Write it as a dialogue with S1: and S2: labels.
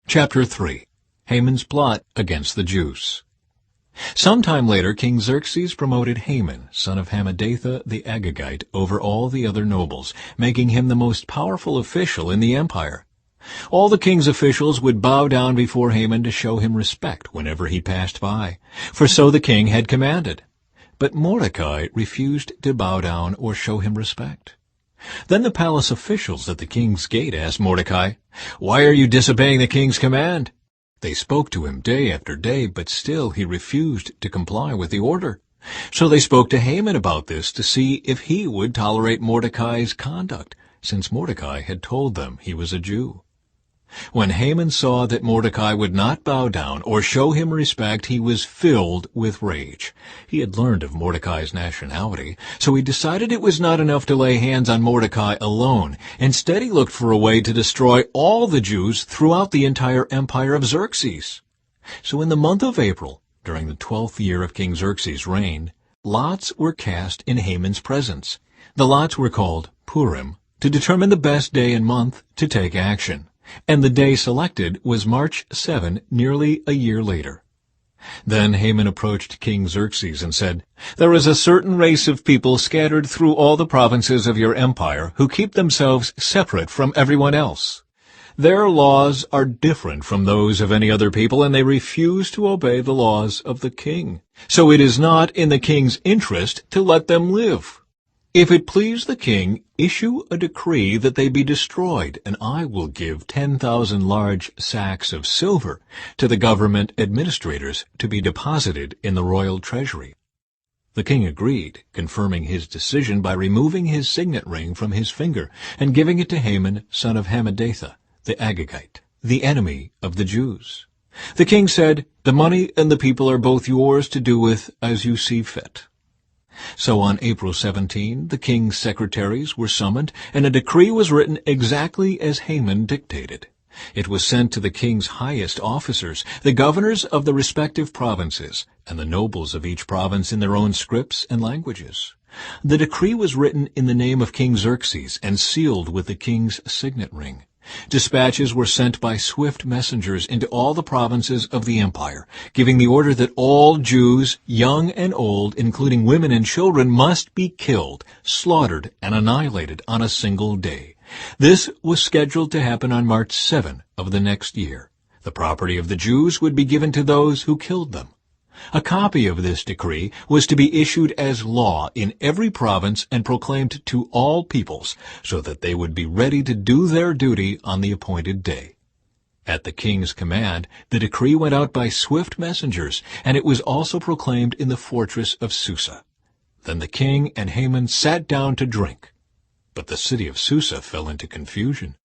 S1: Chapter 3. Haman's Plot Against the Jews. Sometime later, King Xerxes promoted Haman, son of Hammedatha the Agagite, over all the other nobles, making him the most powerful official in the empire. All the king's officials would bow down before Haman to show him respect whenever he passed by, for so the king had commanded. But Mordecai refused to bow down or show him respect. Then the palace officials at the king's gate asked Mordecai, "Why are you disobeying the king's command?" They spoke to him day after day, but still he refused to comply with the order. So they spoke to Haman about this to see if he would tolerate Mordecai's conduct, since Mordecai had told them he was a Jew. When Haman saw that Mordecai would not bow down or show him respect, he was filled with rage. He had learned of Mordecai's nationality, so he decided it was not enough to lay hands on Mordecai alone. Instead, he looked for a way to destroy all the Jews throughout the entire empire of Xerxes. So in the month of April, during the 12th year of King Xerxes' reign, lots were cast in Haman's presence. The lots were called Purim, to determine the best day and month to take action. And the day selected was March 7, nearly a year later. Then Haman approached King Xerxes and said, "There is a certain race of people scattered through all the provinces of your empire who keep themselves separate from everyone else. Their laws are different from those of any other people, and they refuse to obey the laws of the king. So it is not in the king's interest to let them live. If it please the king, issue a decree that they be destroyed, and I will give 10,000 large sacks of silver to the government administrators to be deposited in the royal treasury." The king agreed, confirming his decision by removing his signet ring from his finger and giving it to Haman, son of Hammedatha, the Agagite, the enemy of the Jews. The king said, "The money and the people are both yours to do with as you see fit." So on April 17, the king's secretaries were summoned, and a decree was written exactly as Haman dictated. It was sent to the king's highest officers, the governors of the respective provinces, and the nobles of each province in their own scripts and languages. The decree was written in the name of King Xerxes and sealed with the king's signet ring. Dispatches were sent by swift messengers into all the provinces of the empire, giving the order that all Jews, young and old, including women and children, must be killed, slaughtered, and annihilated on a single day. This was scheduled to happen on March 7 of the next year. The property of the Jews would be given to those who killed them. A copy of this decree was to be issued as law in every province and proclaimed to all peoples, so that they would be ready to do their duty on the appointed day. At the king's command, the decree went out by swift messengers, and it was also proclaimed in the fortress of Susa. Then the king and Haman sat down to drink. But the city of Susa fell into confusion.